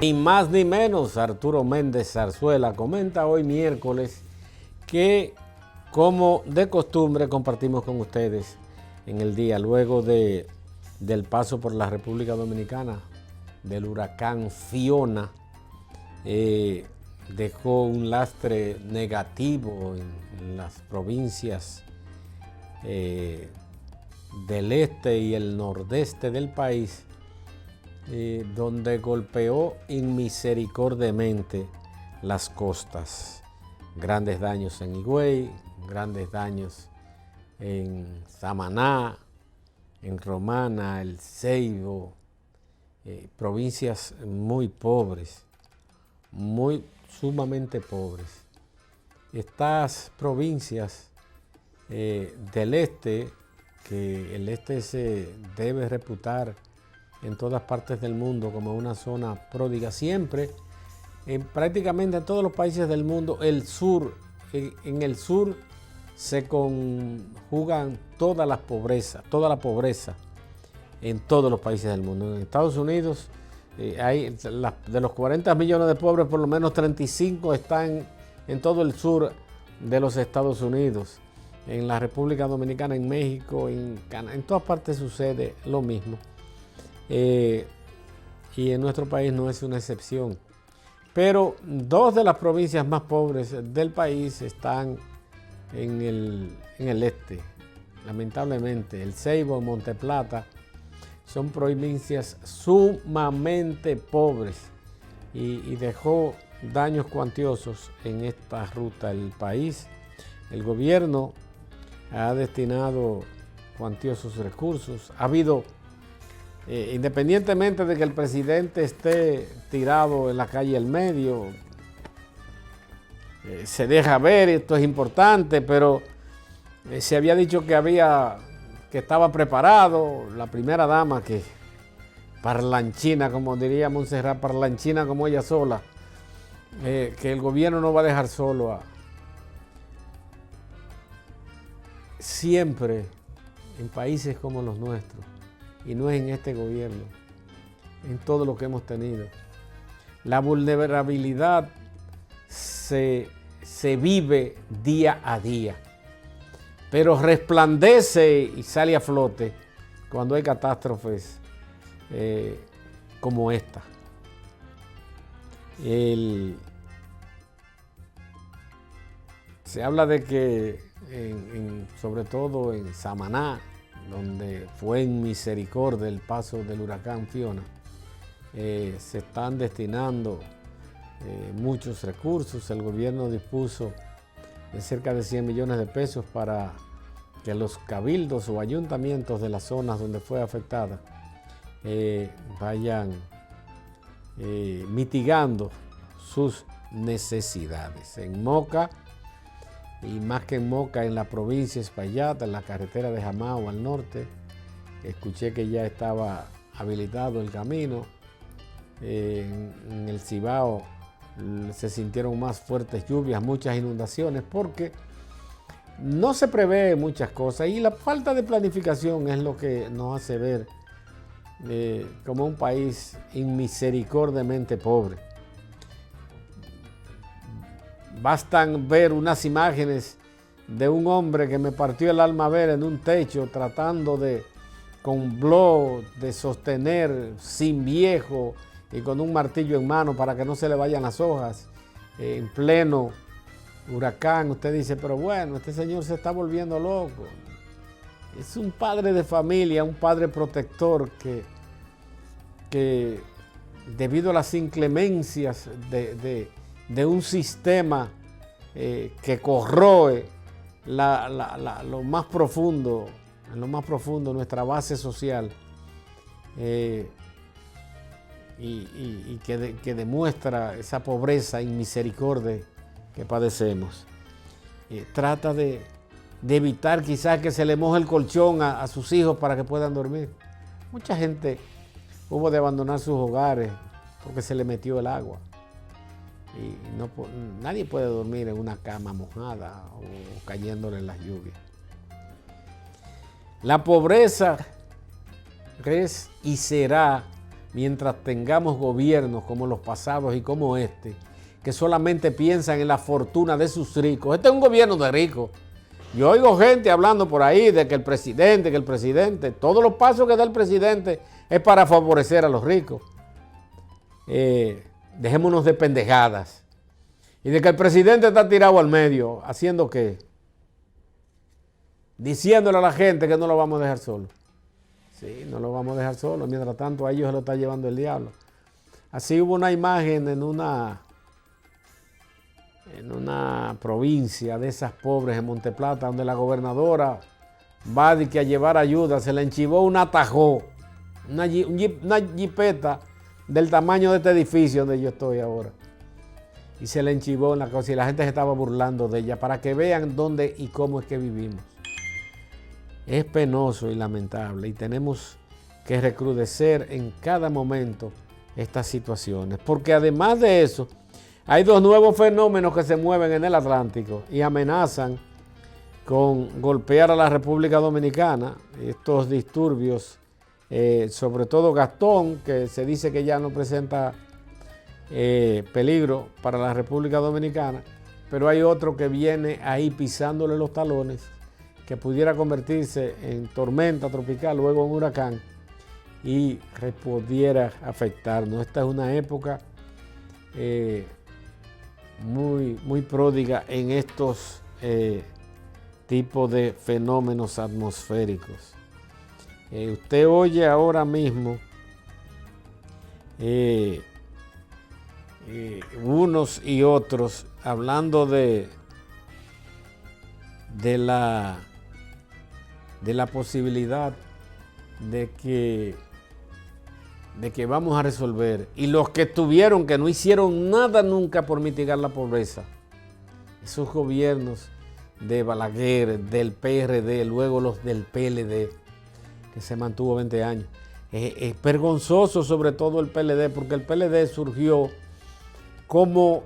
Ni más ni menos, Arturo Méndez Zarzuela comenta hoy miércoles que, como de costumbre, compartimos con ustedes en el día, luego del paso por la República Dominicana del huracán Fiona, dejó un lastre negativo en las provincias del este y el nordeste del país, donde golpeó inmisericordiamente las costas. Grandes daños en Higüey, grandes daños en Samaná, en Romana, El Ceibo, provincias muy pobres, sumamente pobres. Estas provincias del este, que el este se debe reputar en todas partes del mundo como una zona pródiga, siempre, prácticamente en todos los países del mundo, el sur, en el sur se conjugan toda la pobreza en todos los países del mundo. En Estados Unidos, de los 40 millones de pobres, por lo menos 35 están en todo el sur de los Estados Unidos. En la República Dominicana, en México, en todas partes sucede lo mismo. Y en nuestro país no es una excepción. Pero dos de las provincias más pobres del país están en el este. Lamentablemente, El Ceibo y Monte Plata son provincias sumamente pobres y dejó daños cuantiosos en esta ruta. El país, el gobierno ha destinado cuantiosos recursos. Ha habido, independientemente de que el presidente esté tirado en la calle del medio, se deja ver, esto es importante, pero se había dicho que estaba preparado, la primera dama, que parlanchina, como diría Montserrat, parlanchina como ella sola, que el gobierno no va a dejar solo siempre en países como los nuestros, y no es en este gobierno, en todo lo que hemos tenido. La vulnerabilidad se vive día a día, pero resplandece y sale a flote cuando hay catástrofes como esta. Se habla de que, sobre todo en Samaná, donde fue en misericordia el paso del huracán Fiona, se están destinando muchos recursos. El gobierno dispuso de cerca de 100 millones de pesos para que los cabildos o ayuntamientos de las zonas donde fue afectada vayan mitigando sus necesidades. En Moca, y más que en Moca, en la provincia de Espaillat, en la carretera de Jamao al norte, escuché que ya estaba habilitado el camino. En el Cibao se sintieron más fuertes lluvias, muchas inundaciones, porque no se prevé muchas cosas y la falta de planificación es lo que nos hace ver como un país inmisericordiamente pobre. Bastan ver unas imágenes de un hombre que me partió el alma ver en un techo tratando con bloc de sostener sin viejo y con un martillo en mano para que no se le vayan las hojas en pleno huracán. Usted dice, pero bueno, este señor se está volviendo loco. Es un padre de familia, un padre protector que debido a las inclemencias de un sistema que corroe lo más profundo, nuestra base social, y que demuestra esa pobreza inmisericordia que padecemos. Trata de evitar quizás que se le moje el colchón a sus hijos para que puedan dormir. Mucha gente hubo de abandonar sus hogares porque se le metió el agua. Y nadie puede dormir en una cama mojada o cayéndole en las lluvias. La pobreza es y será mientras tengamos gobiernos como los pasados y como este, que solamente piensan en la fortuna de sus ricos. Este es un gobierno de ricos. Yo oigo gente hablando por ahí de que el presidente, todos los pasos que da el presidente es para favorecer a los ricos. Dejémonos de pendejadas. Y de que el presidente está tirado al medio, ¿haciendo qué? Diciéndole a la gente que no lo vamos a dejar solo. Sí, no lo vamos a dejar solo. Mientras tanto, a ellos se lo está llevando el diablo. Así hubo una imagen en una provincia de esas pobres en Monteplata, donde la gobernadora va a llevar ayuda, se le enchivó un atajó, una jipeta del tamaño de este edificio donde yo estoy ahora. Y se le enchivó en la cosa y la gente se estaba burlando de ella para que vean dónde y cómo es que vivimos. Es penoso y lamentable y tenemos que recrudecer en cada momento estas situaciones, porque además de eso, hay dos nuevos fenómenos que se mueven en el Atlántico y amenazan con golpear a la República Dominicana. Estos disturbios, sobre todo Gastón, que se dice que ya no presenta peligro para la República Dominicana, pero hay otro que viene ahí pisándole los talones, que pudiera convertirse en tormenta tropical, luego en huracán, y pudiera afectarnos. Esta es una época muy pródiga en estos tipos de fenómenos atmosféricos. Usted oye ahora mismo unos y otros hablando de la posibilidad de que vamos a resolver, y los que estuvieron, que no hicieron nada nunca por mitigar la pobreza, esos gobiernos de Balaguer, del PRD, luego los del PLD, que se mantuvo 20 años. Es vergonzoso sobre todo el PLD, porque el PLD surgió como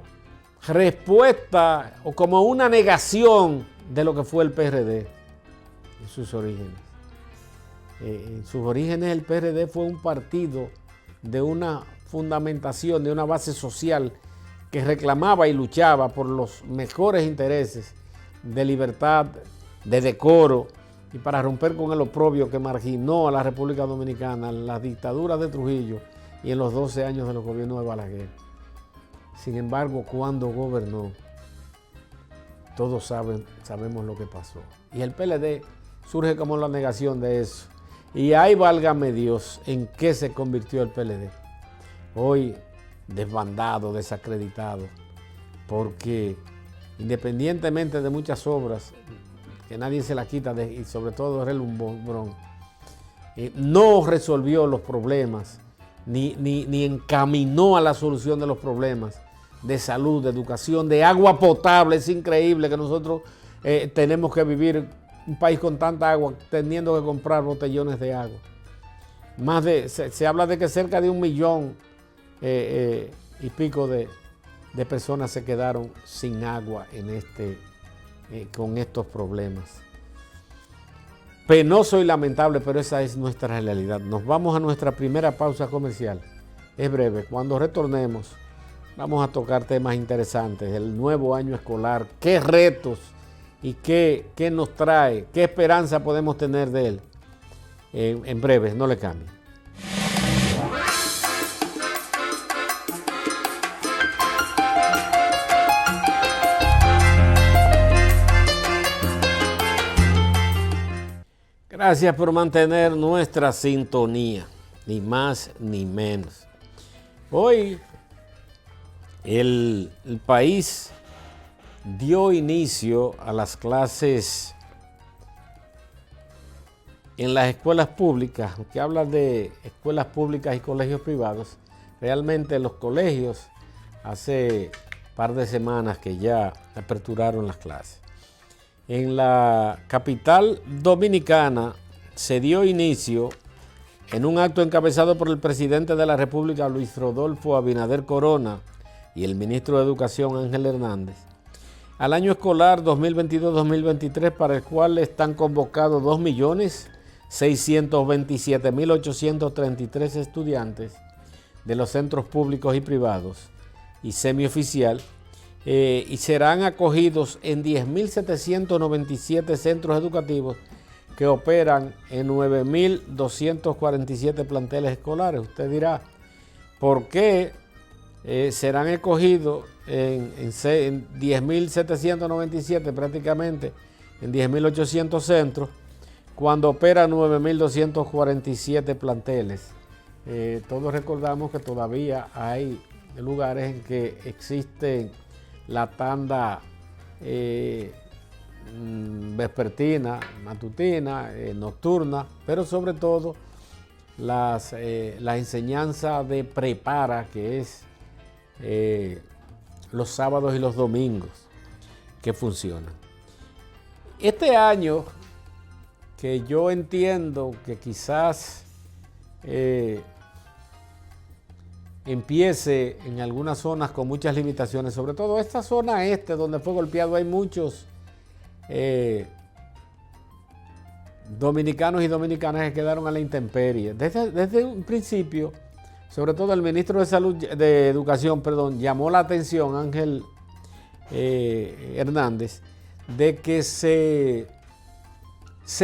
respuesta o como una negación de lo que fue el PRD en sus orígenes. En sus orígenes el PRD fue un partido de una fundamentación, de una base social que reclamaba y luchaba por los mejores intereses de libertad, de decoro y para romper con el oprobio que marginó a la República Dominicana en las dictaduras de Trujillo y en los 12 años de los gobiernos de Balaguer. Sin embargo, cuando gobernó, todos sabemos lo que pasó. Y el PLD surge como la negación de eso. Y ahí, válgame Dios, en qué se convirtió el PLD. Hoy desbandado, desacreditado, porque independientemente de muchas obras, que nadie se la quita, y sobre todo el relumbrón, no resolvió los problemas, ni encaminó a la solución de los problemas de salud, de educación, de agua potable. Es increíble que nosotros tenemos que vivir un país con tanta agua, teniendo que comprar botellones de agua. Se habla de que cerca de 1 millón y pico de personas se quedaron sin agua con estos problemas. Penoso y lamentable, pero esa es nuestra realidad. Nos vamos a nuestra primera pausa comercial. Es breve. Cuando retornemos, vamos a tocar temas interesantes. El nuevo año escolar, qué retos y qué nos trae, qué esperanza podemos tener de él. En breve, no le cambie. Gracias por mantener nuestra sintonía, ni más ni menos. Hoy el país dio inicio a las clases en las escuelas públicas, que habla de escuelas públicas y colegios privados. Realmente los colegios hace un par de semanas que ya aperturaron las clases. En la capital dominicana se dio inicio en un acto encabezado por el presidente de la República, Luis Rodolfo Abinader Corona, y el ministro de Educación, Ángel Hernández, al año escolar 2022-2023, para el cual están convocados 2.627.833 estudiantes de los centros públicos y privados y semioficial, y serán acogidos en 10.797 centros educativos que operan en 9.247 planteles escolares. Usted dirá, ¿por qué serán escogidos en 10.797 prácticamente, en 10.800 centros, cuando operan 9.247 planteles? Todos recordamos que todavía hay lugares en que existe la tanda vespertina, matutina, nocturna, pero sobre todo la enseñanza de prepara, que es los sábados y los domingos, que funcionan. Este año, que yo entiendo que quizás empiece en algunas zonas con muchas limitaciones, sobre todo esta zona este donde fue golpeado, hay muchos dominicanos y dominicanas que quedaron a la intemperie. Desde un principio, sobre todo el ministro de Educación, llamó la atención, Ángel Hernández, de que se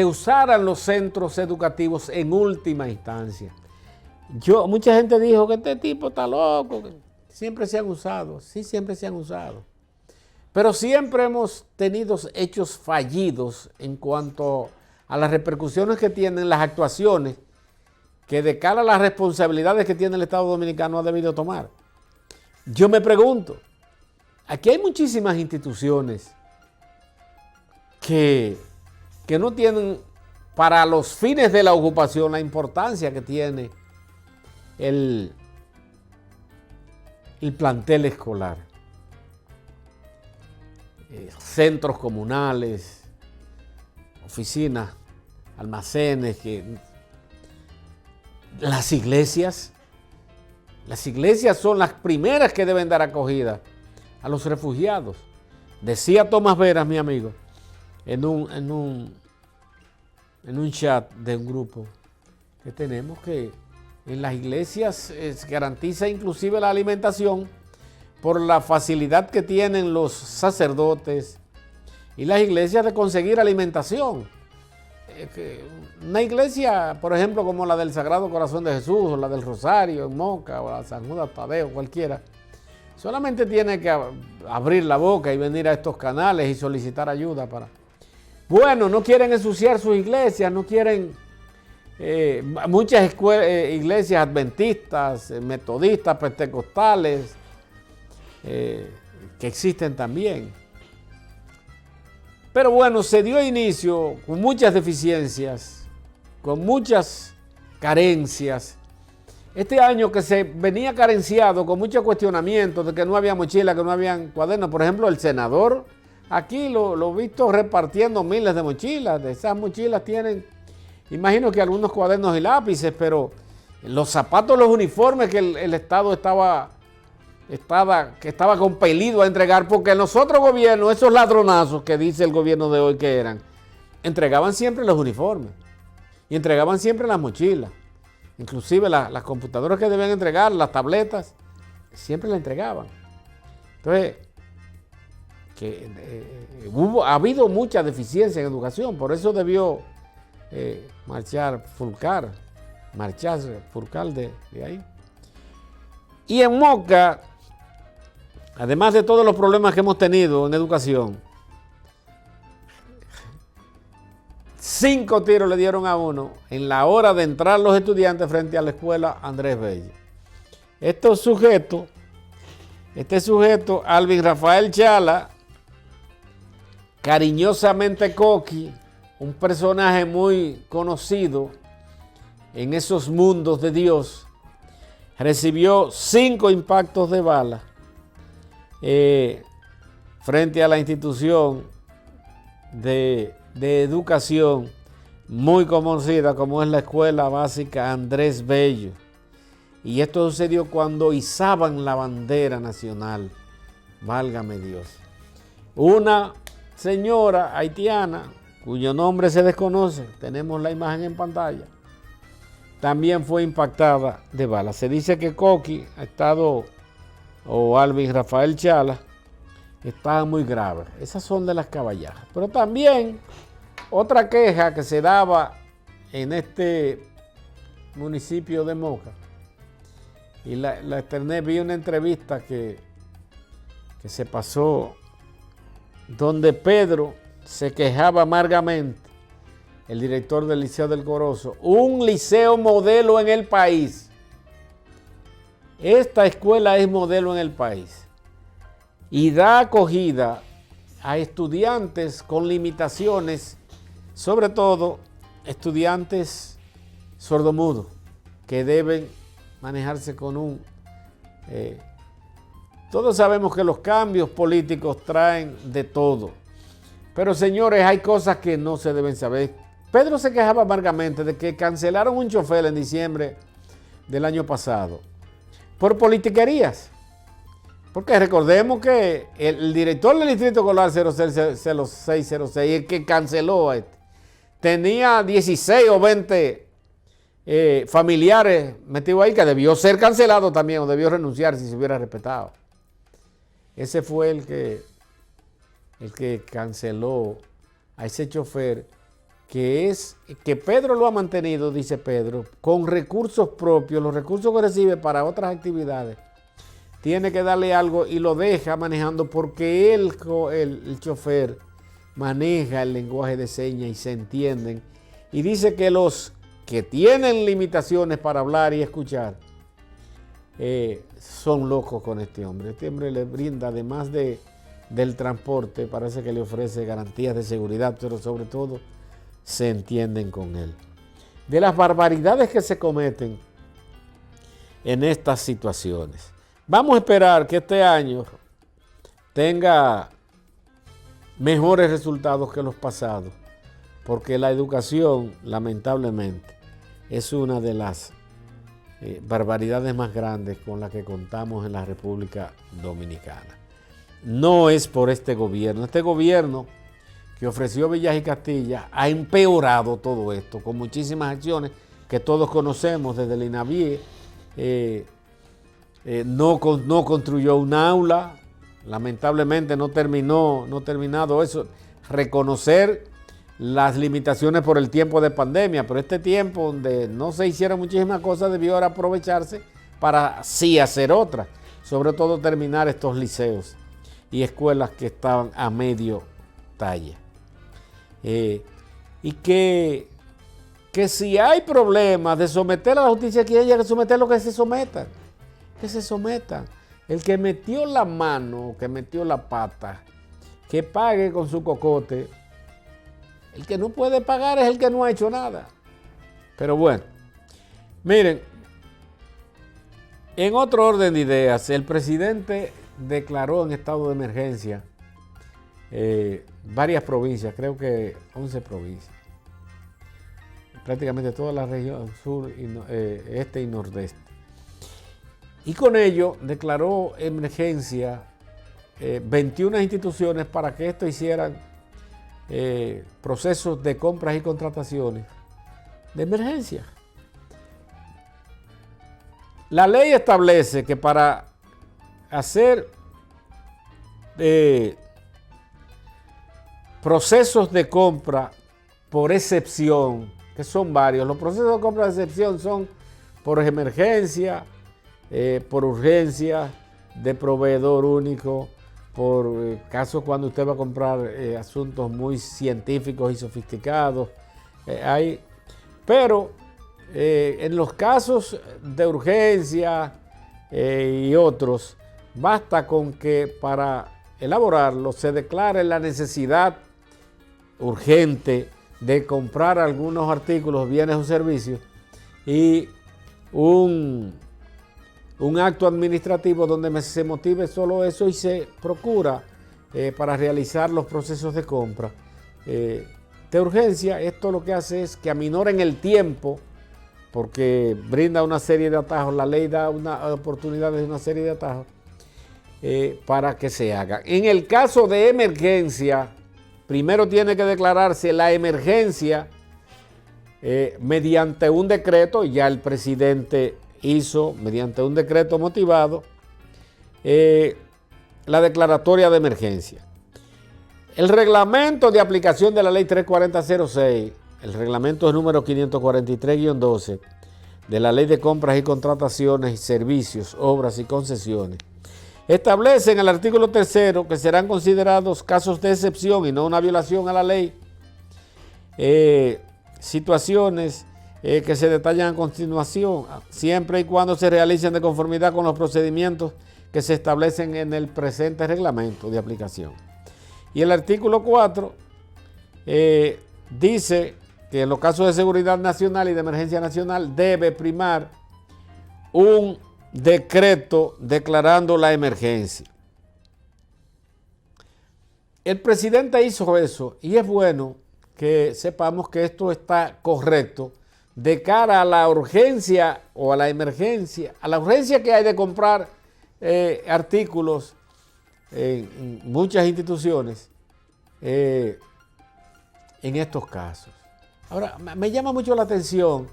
usaran los centros educativos en última instancia. Mucha gente dijo que este tipo está loco, que siempre se han usado. Sí, siempre se han usado. Pero siempre hemos tenido hechos fallidos en cuanto a las repercusiones que tienen las actuaciones que de cara a las responsabilidades que tiene el Estado Dominicano ha debido tomar. Yo me pregunto, aquí hay muchísimas instituciones que no tienen para los fines de la ocupación la importancia que tiene el plantel escolar. Centros comunales, oficinas, almacenes, las iglesias son las primeras que deben dar acogida a los refugiados. Decía Tomás Veras, mi amigo, en un chat de un grupo, que tenemos que en las iglesias se garantiza inclusive la alimentación por la facilidad que tienen los sacerdotes y las iglesias de conseguir alimentación. Una iglesia, por ejemplo, como la del Sagrado Corazón de Jesús, o la del Rosario en Moca, o la San Judas Tadeo, cualquiera, solamente tiene que abrir la boca y venir a estos canales y solicitar ayuda para... Bueno, no quieren ensuciar sus iglesias, no quieren... muchas iglesias adventistas, metodistas, pentecostales, que existen también. Pero bueno, se dio inicio con muchas deficiencias, con muchas carencias. Este año que se venía carenciado con muchos cuestionamientos de que no había mochila, que no habían cuadernos. Por ejemplo, el senador aquí lo he visto repartiendo miles de mochilas. De esas mochilas tienen, imagino que algunos cuadernos y lápices, pero los zapatos, los uniformes que el Estado estaba compelido a entregar, porque los otros gobiernos, esos ladronazos que dice el gobierno de hoy que eran, entregaban siempre los uniformes y entregaban siempre las mochilas. Inclusive las computadoras que debían entregar, las tabletas, siempre las entregaban. Entonces, ha habido mucha deficiencia en educación, por eso debió marcharse Fulcar de ahí. Y en Moca, además de todos los problemas que hemos tenido en educación, 5 tiros le dieron a uno en la hora de entrar los estudiantes frente a la escuela Andrés Bello. Este sujeto, Alvin Rafael Chala, cariñosamente Coqui, un personaje muy conocido en esos mundos de Dios, recibió 5 impactos de bala frente a la institución de educación muy conocida como es la Escuela Básica Andrés Bello. Y esto sucedió cuando izaban la bandera nacional. Válgame Dios. Una señora haitiana, cuyo nombre se desconoce, tenemos la imagen en pantalla, también fue impactada de bala. Se dice que Coqui ha estado, o Alvin Rafael Chala, estaban muy graves. Esas son de las caballajas. Pero también otra queja que se daba en este municipio de Moca, y la externé, vi una entrevista que se pasó donde Pedro se quejaba amargamente, el director del Liceo del Corozo, un liceo modelo en el país. Esta escuela es modelo en el país y da acogida a estudiantes con limitaciones, sobre todo estudiantes sordomudos, que deben manejarse con un... todos sabemos que los cambios políticos traen de todo, pero señores, hay cosas que no se deben saber. Pedro se quejaba amargamente de que cancelaron un chofer en diciembre del año pasado por politiquerías. Porque recordemos que el director del Distrito Escolar 0606, el que canceló tenía 16 o 20 familiares metidos ahí, que debió ser cancelado también o debió renunciar si se hubiera respetado. Ese fue el que canceló a ese chofer, que Pedro lo ha mantenido, dice Pedro, con recursos propios, los recursos que recibe para otras actividades. Tiene que darle algo y lo deja manejando porque el chofer maneja el lenguaje de señas y se entienden. Y dice que los que tienen limitaciones para hablar y escuchar son locos con este hombre. Este hombre le brinda, además del transporte, parece que le ofrece garantías de seguridad, pero sobre todo se entienden con él. De las barbaridades que se cometen en estas situaciones. Vamos a esperar que este año tenga mejores resultados que los pasados, porque la educación, lamentablemente, es una de las barbaridades más grandes con las que contamos en la República Dominicana. No es por este gobierno. Este gobierno que ofreció Villas y Castilla ha empeorado todo esto con muchísimas acciones que todos conocemos, desde el INAVIE. No construyó un aula, lamentablemente no terminado eso. Reconocer las limitaciones por el tiempo de pandemia, pero este tiempo donde no se hicieron muchísimas cosas debió ahora aprovecharse para sí hacer otras, sobre todo terminar estos liceos y escuelas que estaban a medio talla. Y que si hay problemas de someter a la justicia, que haya que someterlo, que se sometan. Que se sometan. El que metió la mano, que metió la pata, que pague con su cocote. El que no puede pagar es el que no ha hecho nada. Pero bueno, miren, en otro orden de ideas, el presidente declaró en estado de emergencia varias provincias, creo que 11 provincias, prácticamente toda la región sur, este y nordeste. Y con ello declaró emergencia 21 instituciones para que esto hicieran procesos de compras y contrataciones de emergencia. La ley establece que para hacer procesos de compra por excepción, que son varios, los procesos de compra de excepción son por emergencia, por urgencia, de proveedor único, por casos cuando usted va a comprar asuntos muy científicos y sofisticados. Pero en los casos de urgencia y otros, basta con que para elaborarlo se declare la necesidad urgente de comprar algunos artículos, bienes o servicios y un acto administrativo donde se motive solo eso y se procura para realizar los procesos de compra de urgencia. Esto lo que hace es que aminoren el tiempo, porque brinda una serie de atajos, la ley da una oportunidad de una serie de atajos para que se haga. En el caso de emergencia, primero tiene que declararse la emergencia mediante un decreto, ya el presidente hizo, mediante un decreto motivado, la declaratoria de emergencia. El reglamento de aplicación de la ley 34006, el reglamento es número 543-12, de la ley de compras y contrataciones y servicios, obras y concesiones, establece en el artículo 3 que serán considerados casos de excepción y no una violación a la ley, situaciones que se detallan a continuación, siempre y cuando se realicen de conformidad con los procedimientos que se establecen en el presente reglamento de aplicación. Y el artículo 4 dice que en los casos de seguridad nacional y de emergencia nacional debe primar un decreto declarando la emergencia. El presidente hizo eso y es bueno que sepamos que esto está correcto de cara a la urgencia o a la emergencia, a la urgencia que hay de comprar artículos en muchas instituciones en estos casos. Ahora, me llama mucho la atención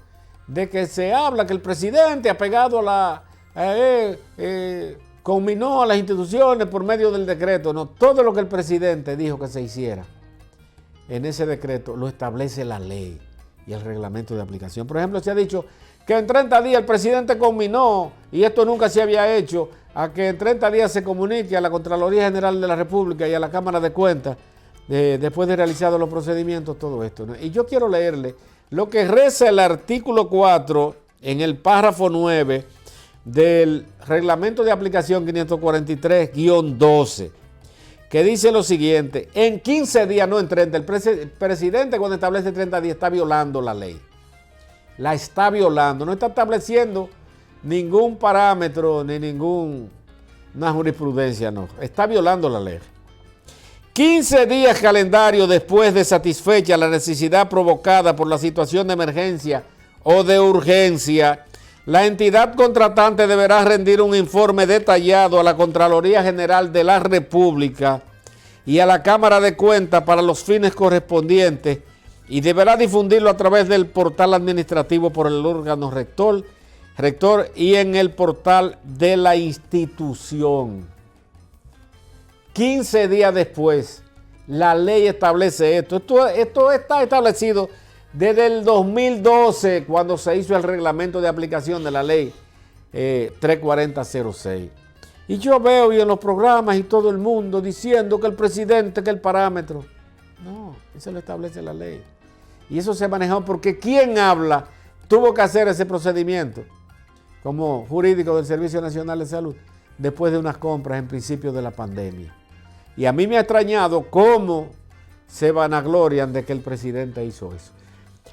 de que se habla que el presidente ha pegado a conminó a las instituciones por medio del decreto. No, todo lo que el presidente dijo que se hiciera en ese decreto lo establece la ley y el reglamento de aplicación. Por ejemplo, se ha dicho que en 30 días el presidente conminó, y esto nunca se había hecho, a que en 30 días se comunique a la Contraloría General de la República y a la Cámara de Cuentas, después de realizados los procedimientos, todo esto, ¿no? Y yo quiero leerle lo que reza el artículo 4 en el párrafo 9 del reglamento de aplicación 543-12, que dice lo siguiente: en 15 días, no en 30, el presidente cuando establece 30 días está violando la ley. La está violando, no está estableciendo ningún parámetro ni ninguna jurisprudencia, no. Está violando la ley. 15 días calendario después de satisfecha la necesidad provocada por la situación de emergencia o de urgencia, la entidad contratante deberá rendir un informe detallado a la Contraloría General de la República y a la Cámara de Cuentas para los fines correspondientes y deberá difundirlo a través del portal administrativo por el órgano rector y en el portal de la institución. 15 días después, la ley establece esto. Esto está establecido desde el 2012, cuando se hizo el reglamento de aplicación de la ley 34006. Y yo veo y en los programas y todo el mundo diciendo que el presidente, que el parámetro. No, eso lo establece la ley. Y eso se manejó porque quien habla tuvo que hacer ese procedimiento como jurídico del Servicio Nacional de Salud después de unas compras en principio de la pandemia. Y a mí me ha extrañado cómo se vanaglorian de que el presidente hizo eso.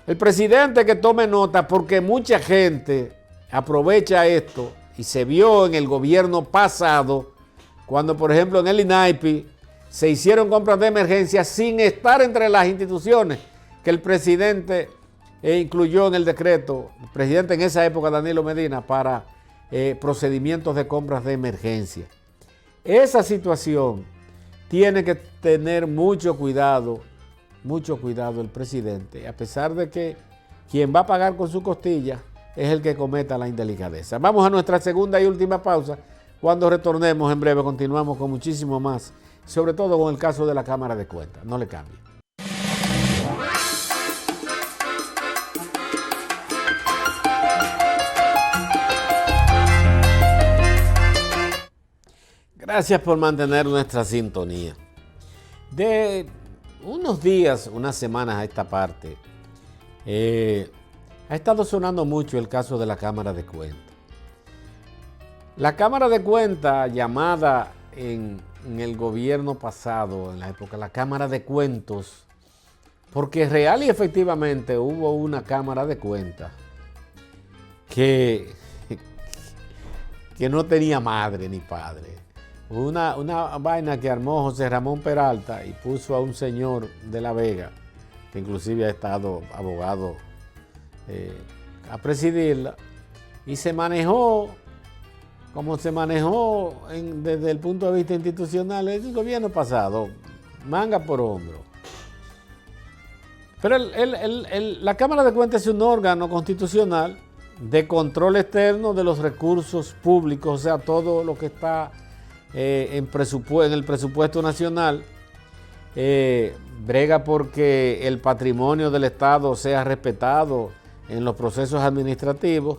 El presidente que tome nota, porque mucha gente aprovecha esto y se vio en el gobierno pasado, cuando por ejemplo en el INAIPI se hicieron compras de emergencia sin estar entre las instituciones que el presidente incluyó en el decreto, el presidente en esa época, Danilo Medina, para procedimientos de compras de emergencia. Esa situación tiene que tener mucho cuidado el presidente, a pesar de que quien va a pagar con su costilla es el que cometa la indelicadeza. Vamos a nuestra segunda y última pausa. Cuando retornemos en breve continuamos con muchísimo más, sobre todo con el caso de la Cámara de Cuentas. No le cambie. Gracias por mantener nuestra sintonía. De unos días, unas semanas a esta parte, ha estado sonando mucho el caso de la Cámara de Cuentas. La Cámara de Cuentas, llamada en el gobierno pasado, en la época, la Cámara de Cuentos, porque real y efectivamente hubo una Cámara de Cuentas que no tenía madre ni padre. Una vaina que armó José Ramón Peralta y puso a un señor de La Vega, que inclusive ha estado abogado, a presidirla, y se manejó como se manejó desde el punto de vista institucional el gobierno pasado, manga por hombro. Pero la Cámara de Cuentas es un órgano constitucional de control externo de los recursos públicos, o sea, todo lo que está en el presupuesto nacional, brega porque el patrimonio del Estado sea respetado en los procesos administrativos,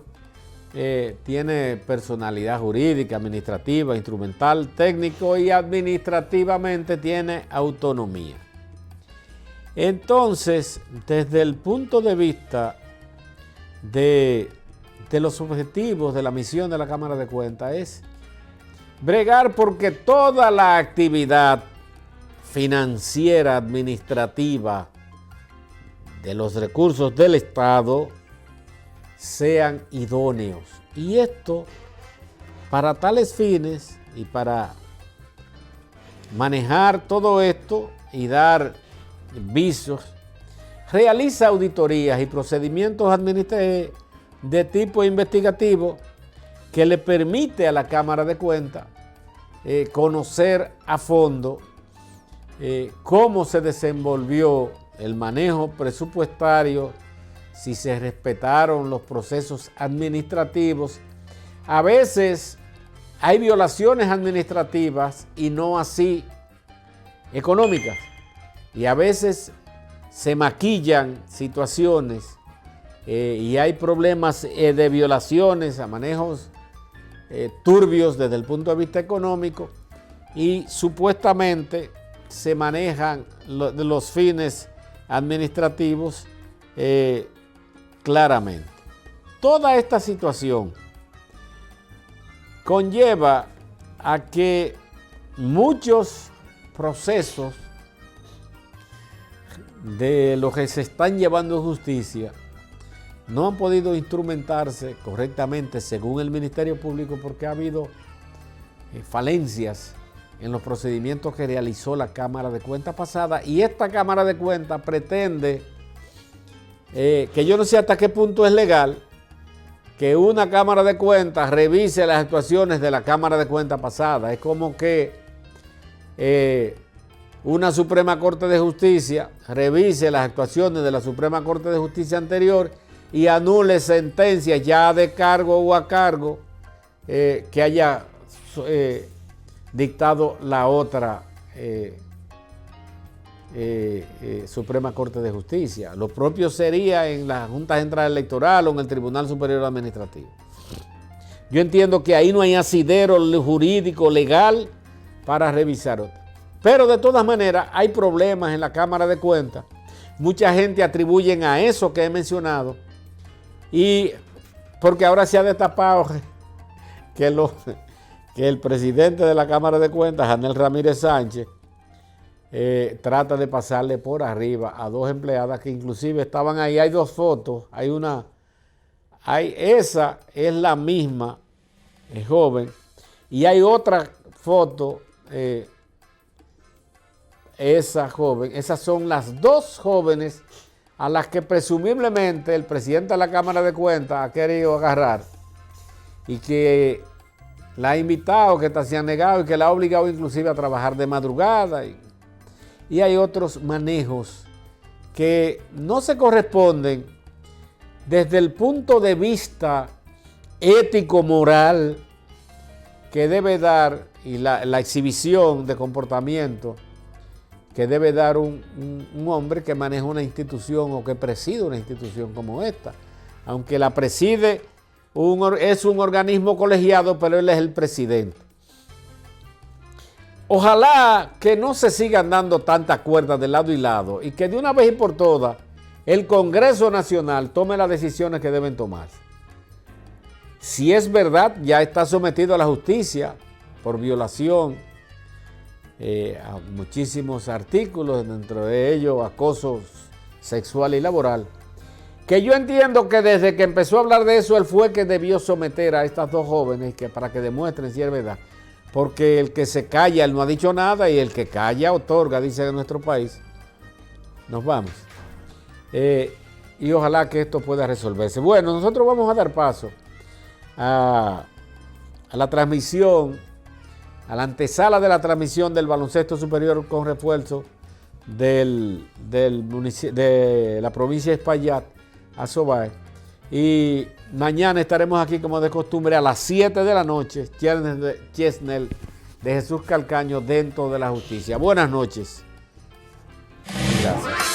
tiene personalidad jurídica, administrativa, instrumental, técnico y administrativamente tiene autonomía. Entonces, desde el punto de vista de los objetivos de la misión de la Cámara de Cuentas es bregar porque toda la actividad financiera, administrativa de los recursos del Estado sean idóneos. Y esto, para tales fines y para manejar todo esto y dar visos, realiza auditorías y procedimientos administrativos de tipo investigativo que le permite a la Cámara de Cuentas conocer a fondo cómo se desenvolvió el manejo presupuestario, si se respetaron los procesos administrativos. A veces hay violaciones administrativas y no así económicas. Y a veces se maquillan situaciones y hay problemas de violaciones a manejos turbios desde el punto de vista económico y supuestamente se manejan los fines administrativos claramente. Toda esta situación conlleva a que muchos procesos de lo que se están llevando en justicia no han podido instrumentarse correctamente según el Ministerio Público porque ha habido falencias en los procedimientos que realizó la Cámara de Cuentas pasada y esta Cámara de Cuentas pretende, que yo no sé hasta qué punto es legal, que una Cámara de Cuentas revise las actuaciones de la Cámara de Cuentas pasada. Es como que una Suprema Corte de Justicia revise las actuaciones de la Suprema Corte de Justicia anterior y anule sentencias ya de cargo o a cargo que haya dictado la otra Suprema Corte de Justicia. Lo propio sería en la Junta Central Electoral o en el Tribunal Superior Administrativo. Yo entiendo que ahí no hay asidero jurídico, legal, para revisar otra. Pero de todas maneras hay problemas en la Cámara de Cuentas. Mucha gente atribuyen a eso que he mencionado y porque ahora se ha destapado que el presidente de la Cámara de Cuentas, Janel Ramírez Sánchez, trata de pasarle por arriba a dos empleadas que inclusive estaban ahí. Hay dos fotos, esa es la misma, es joven, y hay otra foto, esa joven, esas son las dos jóvenes a las que presumiblemente el presidente de la Cámara de Cuentas ha querido agarrar y que la ha invitado, que se ha negado y que la ha obligado inclusive a trabajar de madrugada. Y hay otros manejos que no se corresponden desde el punto de vista ético-moral que debe dar y la exhibición de comportamiento que debe dar un hombre que maneja una institución o que preside una institución como esta. Aunque la preside es un organismo colegiado, pero él es el presidente. Ojalá que no se sigan dando tantas cuerdas de lado y lado y que de una vez y por todas el Congreso Nacional tome las decisiones que deben tomarse. Si es verdad, ya está sometido a la justicia por violación a muchísimos artículos, dentro de ellos acoso sexual y laboral, que yo entiendo que desde que empezó a hablar de eso, él fue que debió someter a estas dos jóvenes para que demuestren si es verdad. Porque el que se calla, él no ha dicho nada, y el que calla otorga, dice en nuestro país. Nos vamos. Y ojalá que esto pueda resolverse. Bueno, nosotros vamos a dar paso a la transmisión, a la antesala de la transmisión del baloncesto superior con refuerzo de la provincia de Espaillat, Asobay. Y mañana estaremos aquí como de costumbre a las 7 de la noche, Chesnel de Jesús Calcaño dentro de la justicia. Buenas noches. Gracias.